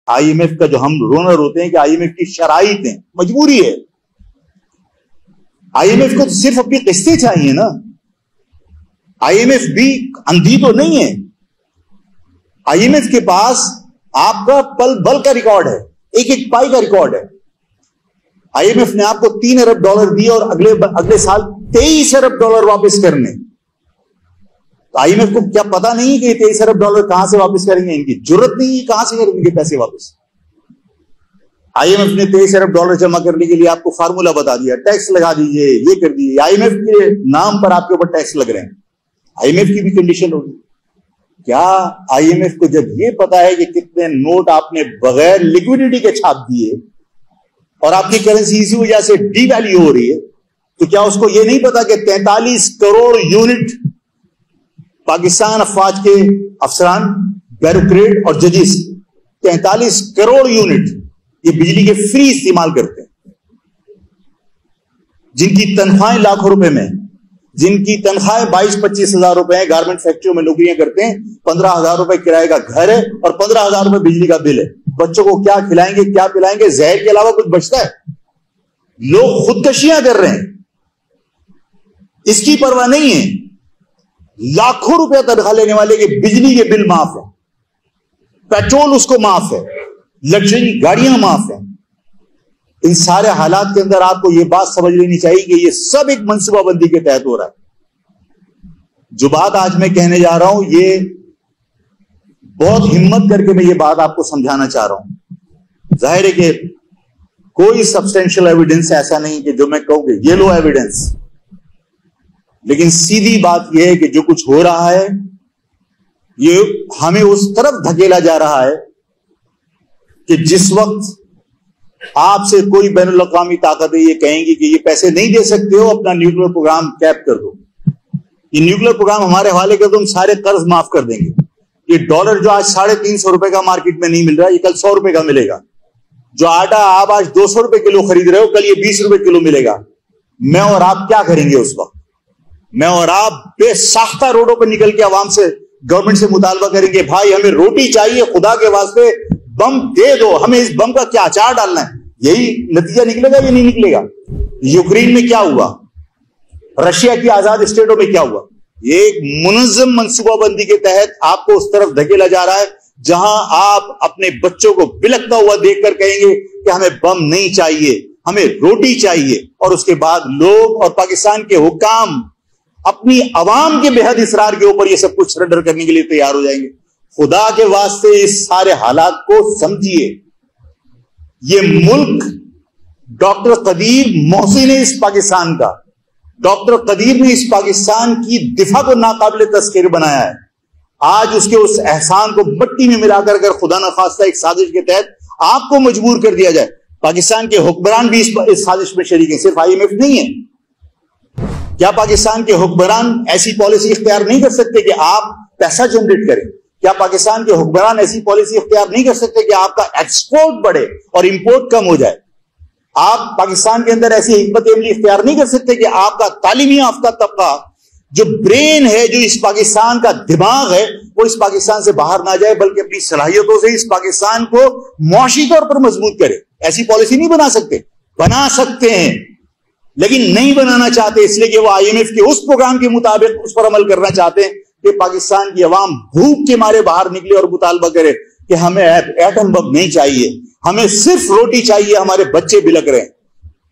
I am F کا جو ہم رونر ہوتے ہیں کہ آئی ایم ایف کی شرائط ہیں، مجبوری ہے. آئی ایم ایف کو تو صرف اپنی قسطیں چاہیے نا. آئی ایم ایف بھی اندھی تو نہیں ہے. آئی ایم ایف کے پاس آپ کا پل بل کا ریکارڈ ہے، ایک ایک پائی کا ریکارڈ ہے. آئی ایم ایف نے آپ کو $3 ارب دیے اور اگلے سال $23 ارب واپس کرنے. تو آئی ایم ایف کو کیا پتا نہیں کہ $23 ارب کہاں سے واپس کریں گے؟ ان کی جرت نہیں، کہاں سے کریں گے پیسے واپس. آئی ایم ایف نے $23 ارب جمع کرنے کے لیے آپ کو فارمولا بتا دیا، ٹیکس لگا دیجئے، یہ کر دیجئے. آئی ایم ایف کے نام پر آپ کے اوپر ٹیکس لگ رہے ہیں. آئی ایم ایف کی بھی کنڈیشن ہوگی. کیا آئی ایم ایف کو جب یہ پتا ہے کہ کتنے نوٹ آپ نے بغیر لیکوڈیٹی کے چھاپ دیے اور آپ کی کرنسی اسی وجہ سے ڈی ویلیو ہو رہی ہے، تو کیا اس کو یہ نہیں پتا کہ 43 کروڑ یونٹ پاکستان افواج کے افسران، بیوروکریٹ اور ججز 43 کروڑ یونٹ یہ بجلی کے فری استعمال کرتے ہیں، جن کی تنخواہیں لاکھوں روپے میں، جن کی تنخواہیں 22-25 ہزار روپے ہیں، گارمنٹ فیکٹریوں میں نوکریاں کرتے ہیں، 15,000 روپے کرائے کا گھر ہے اور 15,000 روپے بجلی کا بل ہے. بچوں کو کیا کھلائیں گے، کیا پلائیں گے؟ زہر کے علاوہ کچھ بچتا ہے؟ لوگ خودکشیاں کر رہے ہیں، اس کی پرواہ نہیں ہے. لاکھوں روپے تنخواہ لینے والے کے بجلی کے بل معاف ہے، پیٹرول اس کو معاف ہے، لگژری گاڑیاں معاف ہیں. ان سارے حالات کے اندر آپ کو یہ بات سمجھ لینی چاہیے کہ یہ سب ایک منصوبہ بندی کے تحت ہو رہا ہے. جو بات آج میں کہنے جا رہا ہوں، یہ بہت ہمت کر کے میں یہ بات آپ کو سمجھانا چاہ رہا ہوں. ظاہر ہے کہ کوئی سبسٹینشل ایویڈنس ایسا نہیں کہ جو میں کہوں کہ یہ لو ایویڈنس، لیکن سیدھی بات یہ ہے کہ جو کچھ ہو رہا ہے یہ ہمیں اس طرف دھکیلا جا رہا ہے کہ جس وقت آپ سے کوئی بین الاقوامی طاقتیں یہ کہیں گی کہ یہ پیسے نہیں دے سکتے ہو، اپنا نیوکلیر پروگرام کیپ کر دو، یہ نیوکلیر پروگرام ہمارے حوالے کر دو، ہم سارے قرض معاف کر دیں گے. یہ ڈالر جو آج 350 روپے کا مارکیٹ میں نہیں مل رہا، یہ کل 100 روپے کا ملے گا. جو آٹا آپ آج 200 روپے کلو خرید رہے ہو، کل یہ 20 روپے کلو ملے گا. میں اور آپ کیا کریں گے اس وقت؟ میں اور آپ بے ساختہ روڈوں پر نکل کے عوام سے، گورنمنٹ سے مطالبہ کریں گے، بھائی ہمیں روٹی چاہیے، خدا کے واسطے بم دے دو، ہمیں اس بم کا کیا اچار ڈالنا ہے. یہی نتیجہ نکلے گا یا نہیں نکلے گا؟ یوکرین میں کیا ہوا، رشیا کی آزاد اسٹیٹوں میں کیا ہوا؟ یہ ایک منظم منصوبہ بندی کے تحت آپ کو اس طرف دھکیلا جا رہا ہے جہاں آپ اپنے بچوں کو بلکتا ہوا دیکھ کر کہیں گے کہ ہمیں بم نہیں چاہیے، ہمیں روٹی چاہیے، اور اس کے بعد لوگ اور پاکستان کے حکام اپنی عوام کے بے حد اصرار کے اوپر یہ سب کچھ سرنڈر کرنے کے لیے تیار ہو جائیں گے. خدا کے واسطے اس سارے حالات کو سمجھیے. یہ ملک ڈاکٹر قدیر محسن نے اس پاکستان کا، ڈاکٹر قدیر نے اس پاکستان کی دفاع کو ناقابل تذکیر بنایا ہے. آج اس کے اس احسان کو مٹی میں ملا کر اگر خدا نخواستہ ایک سازش کے تحت آپ کو مجبور کر دیا جائے. پاکستان کے حکمران بھی اس سازش میں شریک ہیں، صرف آئی ایم ایف نہیں ہے. کیا پاکستان کے حکمران ایسی پالیسی اختیار نہیں کر سکتے کہ آپ پیسہ جنریٹ کریں؟ کیا پاکستان کے حکمران ایسی پالیسی اختیار نہیں کر سکتے کہ آپ کا ایکسپورٹ بڑھے اور امپورٹ کم ہو جائے؟ آپ پاکستان کے اندر ایسی حکمت عملی اختیار نہیں کر سکتے کہ آپ کا تعلیمی یافتہ طبقہ، جو برین ہے، جو اس پاکستان کا دماغ ہے، وہ اس پاکستان سے باہر نہ جائے بلکہ اپنی صلاحیتوں سے اس پاکستان کو معاشی طور پر مضبوط کرے؟ ایسی پالیسی نہیں بنا سکتے؟ بنا سکتے ہیں لیکن نہیں بنانا چاہتے، اس لیے کہ وہ آئی ایم ایف کے اس پروگرام کے مطابق اس پر عمل کرنا چاہتے ہیں کہ پاکستان کی عوام بھوک کے مارے باہر نکلے اور مطالبہ کرے کہ ہمیں ایٹم بم نہیں چاہیے، ہمیں صرف روٹی چاہیے، ہمارے بچے بلک رہے ہیں.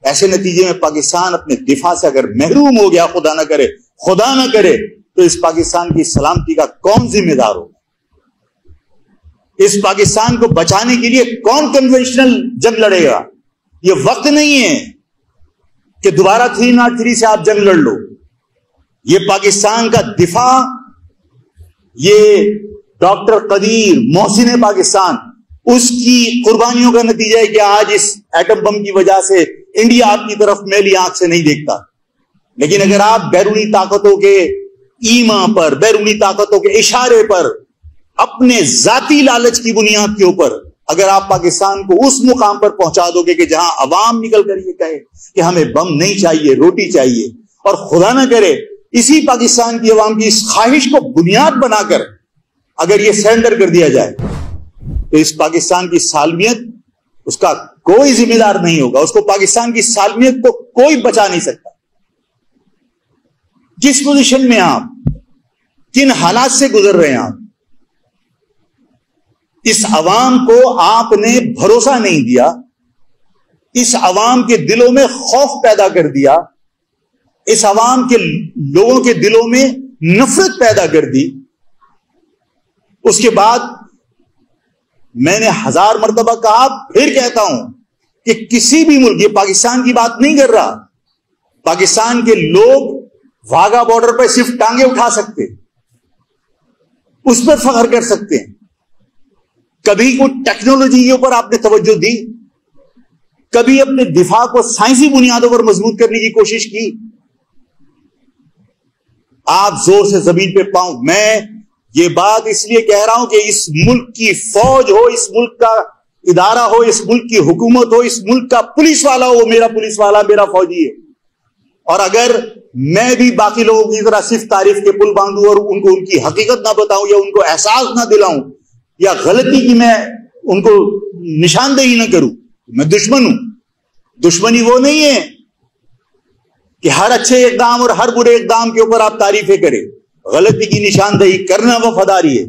ایسے نتیجے میں پاکستان اپنے دفاع سے اگر محروم ہو گیا، خدا نہ کرے تو اس پاکستان کی سلامتی کا کون ذمہ دار ہوگا؟ اس پاکستان کو بچانے کے لیے کون کنونشنل جنگ لڑے گا؟ یہ وقت نہیں ہے کہ دوبارہ 303 سے آپ جنگ لڑ لو. یہ پاکستان کا دفاع، یہ ڈاکٹر قدیر محسن پاکستان، اس کی قربانیوں کا نتیجہ ہے کہ آج اس ایٹم بم کی وجہ سے انڈیا آپ کی طرف میلی آنکھ سے نہیں دیکھتا. لیکن اگر آپ بیرونی طاقتوں کے ایما پر، بیرونی طاقتوں کے اشارے پر، اپنے ذاتی لالچ کی بنیاد کے اوپر اگر آپ پاکستان کو اس مقام پر پہنچا دو گے کہ جہاں عوام نکل کر یہ کہے کہ ہمیں بم نہیں چاہیے، روٹی چاہیے، اور خدا نہ کرے اسی پاکستان کی عوام کی اس خواہش کو بنیاد بنا کر اگر یہ سرنڈر کر دیا جائے تو اس پاکستان کی سالمیت اس کا کوئی ذمہ دار نہیں ہوگا. اس کو پاکستان کی سالمیت کو کوئی بچا نہیں سکتا. کس پوزیشن میں آپ, کن حالات سے گزر رہے ہیں آپ؟ اس عوام کو آپ نے بھروسہ نہیں دیا, اس عوام کے دلوں میں خوف پیدا کر دیا, اس عوام کے لوگوں کے دلوں میں نفرت پیدا کر دی. اس کے بعد میں نے 1000 مرتبہ کہا, پھر کہتا ہوں کہ کسی بھی ملک, یہ پاکستان کی بات نہیں کر رہا, پاکستان کے لوگ واگا بارڈر پہ صرف ٹانگیں اٹھا سکتے, اس پر فخر کر سکتے ہیں. کبھی کوئی ٹیکنالوجی کے اوپر آپ نے توجہ دی؟ کبھی اپنے دفاع کو سائنسی بنیادوں پر مضبوط کرنے کی کوشش کی؟ آپ زور سے زمین پہ پاؤں. میں یہ بات اس لیے کہہ رہا ہوں کہ اس ملک کی فوج ہو, اس ملک کا ادارہ ہو, اس ملک کی حکومت ہو, اس ملک کا پولیس والا ہو, میرا پولیس والا میرا فوجی ہے. اور اگر میں بھی باقی لوگوں کی طرح صرف تعریف کے پل باندھوں اور ان کو ان کی حقیقت نہ بتاؤں یا ان کو احساس نہ دلاؤں یا غلطی کی میں ان کو نشاندہی نہ کروں, میں دشمن ہوں. دشمنی وہ نہیں ہے کہ ہر اچھے اقدام اور ہر برے اقدام کے اوپر آپ تعریفیں کریں. غلطی کی نشاندہی کرنا وفاداری ہے.